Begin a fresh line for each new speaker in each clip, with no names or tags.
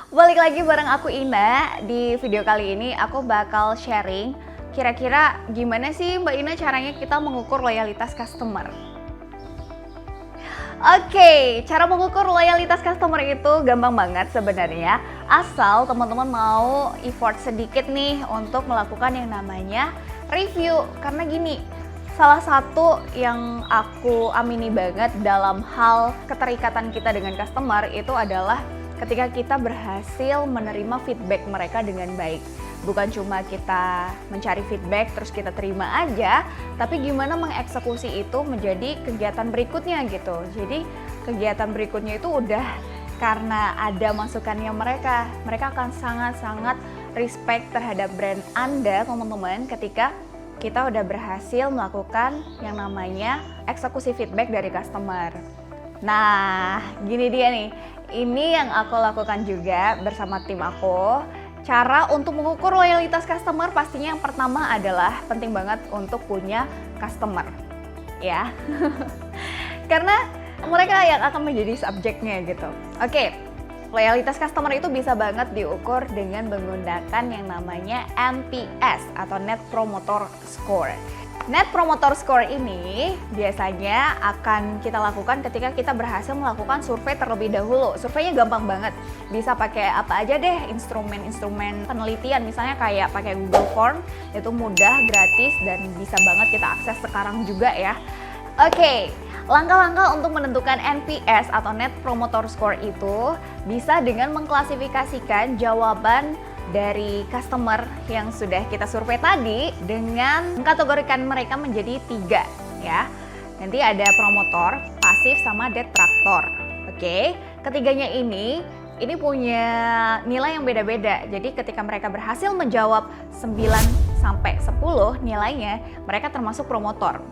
Balik lagi bareng aku Ina. Di video kali ini aku bakal sharing kira-kira gimana sih Mbak Ina caranya kita mengukur loyalitas customer. Oke, cara mengukur loyalitas customer itu gampang banget sebenarnya. Asal teman-teman mau effort sedikit nih untuk melakukan yang namanya review. Karena gini, salah satu yang aku amini banget dalam hal keterikatan kita dengan customer itu adalah ketika kita berhasil menerima feedback mereka dengan baik. Bukan cuma kita mencari feedback terus kita terima aja, tapi gimana mengeksekusi itu menjadi kegiatan berikutnya gitu. Jadi kegiatan berikutnya itu udah karena ada masukannya mereka akan sangat-sangat respect terhadap brand Anda teman-teman ketika kita udah berhasil melakukan yang namanya eksekusi feedback dari customer. Nah, gini dia nih, ini yang aku lakukan juga bersama tim aku. Cara untuk mengukur loyalitas customer pastinya yang pertama adalah penting banget untuk punya customer, ya. Karena mereka yang akan menjadi subjeknya gitu. Oke, loyalitas customer itu bisa banget diukur dengan menggunakan yang namanya NPS atau Net Promoter Score. Net Promoter Score ini biasanya akan kita lakukan ketika kita berhasil melakukan survei terlebih dahulu. Surveinya gampang banget, bisa pakai apa aja deh, instrumen-instrumen penelitian, misalnya kayak pakai Google Form, itu mudah, gratis, dan bisa banget kita akses sekarang juga ya. Oke, langkah-langkah untuk menentukan NPS atau Net Promoter Score itu bisa dengan mengklasifikasikan jawaban dari customer yang sudah kita survei tadi dengan mengkategorikan mereka menjadi 3 ya. Nanti ada promotor, pasif, sama detraktor. Oke, ketiganya ini punya nilai yang beda-beda. Jadi ketika mereka berhasil menjawab 9 sampai 10 nilainya, mereka termasuk promotor.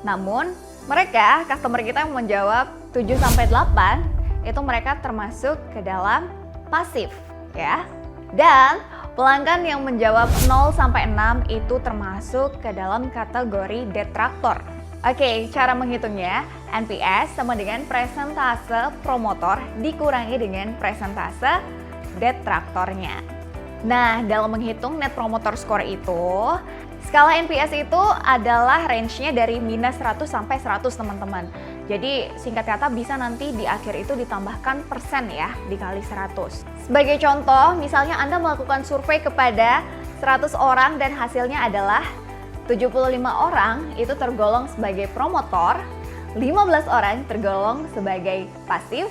Namun mereka, customer kita yang menjawab 7 sampai 8, itu mereka termasuk ke dalam pasif ya. Dan pelanggan yang menjawab 0 sampai 6 itu termasuk ke dalam kategori detraktor. Oke, cara menghitungnya NPS sama dengan presentase promotor dikurangi dengan presentase detraktornya. Nah, dalam menghitung Net Promoter Score itu, skala NPS itu adalah range-nya dari minus 100 sampai 100 teman-teman. Jadi singkat kata bisa nanti di akhir itu ditambahkan persen ya, dikali 100. Sebagai contoh, misalnya Anda melakukan survei kepada 100 orang dan hasilnya adalah 75 orang itu tergolong sebagai promotor, 15 orang tergolong sebagai pasif,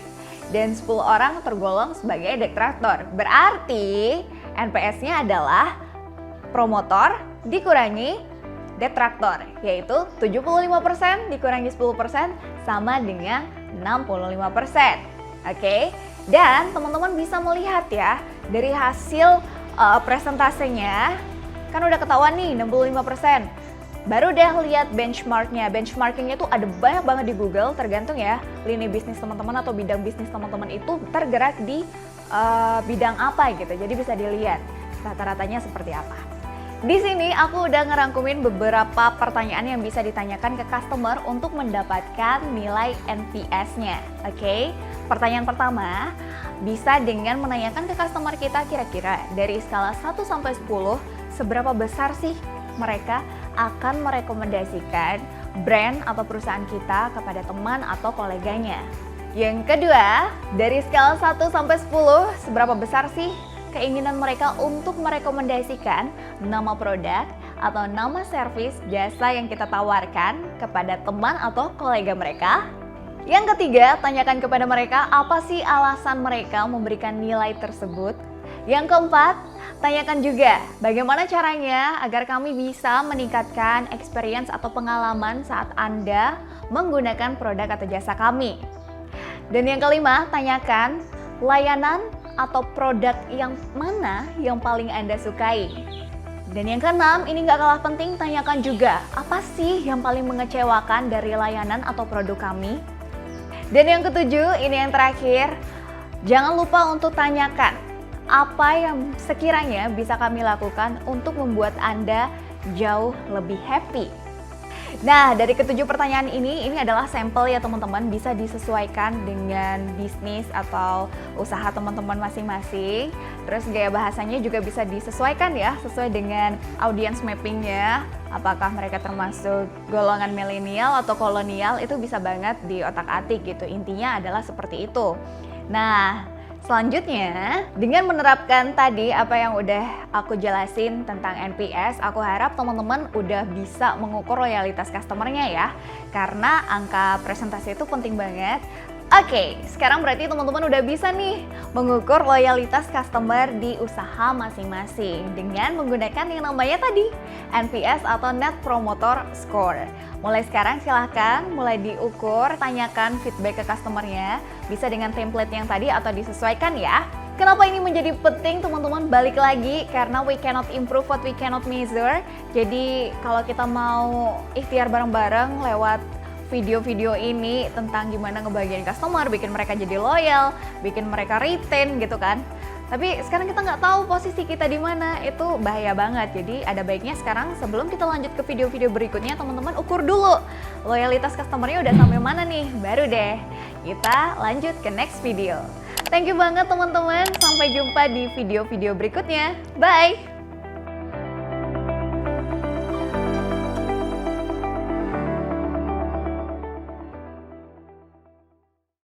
dan 10 orang tergolong sebagai detraktor. Berarti NPS-nya adalah promotor dikurangi detraktor, yaitu 75% dikurangi 10% sama dengan 65%. Oke, dan teman-teman bisa melihat ya dari hasil presentasenya, kan udah ketahuan nih 65%. Baru deh lihat benchmarknya. Benchmarkingnya tuh ada banyak banget di Google, tergantung ya lini bisnis teman-teman atau bidang bisnis teman-teman itu tergerak di bidang apa gitu. Jadi bisa dilihat rata-ratanya seperti apa. Di sini aku udah ngerangkumin beberapa pertanyaan yang bisa ditanyakan ke customer untuk mendapatkan nilai NPS-nya. Oke, pertanyaan pertama bisa dengan menanyakan ke customer kita kira-kira dari skala 1 sampai 10 seberapa besar sih mereka akan merekomendasikan brand atau perusahaan kita kepada teman atau koleganya. Yang kedua, dari skala 1 sampai 10 seberapa besar sih keinginan mereka untuk merekomendasikan nama produk atau nama servis jasa yang kita tawarkan kepada teman atau kolega mereka. Yang ketiga, tanyakan kepada mereka apa sih alasan mereka memberikan nilai tersebut. Yang keempat, tanyakan juga bagaimana caranya agar kami bisa meningkatkan experience atau pengalaman saat Anda menggunakan produk atau jasa kami. Dan yang kelima, tanyakan layanan atau produk yang mana yang paling Anda sukai. Dan yang keenam, ini nggak kalah penting, tanyakan juga apa sih yang paling mengecewakan dari layanan atau produk kami. Dan yang ketujuh, ini yang terakhir, jangan lupa untuk tanyakan apa yang sekiranya bisa kami lakukan untuk membuat Anda jauh lebih happy. Nah, dari ketujuh pertanyaan ini adalah sampel ya teman-teman, bisa disesuaikan dengan bisnis atau usaha teman-teman masing-masing. Terus gaya bahasanya juga bisa disesuaikan ya, sesuai dengan audience mappingnya. Apakah mereka termasuk golongan milenial atau kolonial, itu bisa banget di otak-atik gitu. Intinya adalah seperti itu. Nah, selanjutnya, dengan menerapkan tadi apa yang udah aku jelasin tentang NPS, aku harap teman-teman udah bisa mengukur loyalitas customernya ya. Karena angka presentasi itu penting banget. Oke, sekarang berarti teman-teman udah bisa nih mengukur loyalitas customer di usaha masing-masing dengan menggunakan yang namanya tadi NPS atau Net Promoter Score. Mulai sekarang silahkan mulai diukur, tanyakan feedback ke customernya, bisa dengan template yang tadi atau disesuaikan ya. Kenapa ini menjadi penting teman-teman? Balik lagi, karena we cannot improve what we cannot measure. Jadi kalau kita mau ikhtiar bareng-bareng lewat video-video ini tentang gimana ngebahagiain customer, bikin mereka jadi loyal, bikin mereka retain gitu kan. Tapi sekarang kita nggak tahu posisi kita di mana, itu bahaya banget. Jadi ada baiknya sekarang sebelum kita lanjut ke video-video berikutnya, teman-teman ukur dulu loyalitas customernya udah sampai mana nih, baru deh kita lanjut ke next video. Thank you banget teman-teman, sampai jumpa di video-video berikutnya. Bye!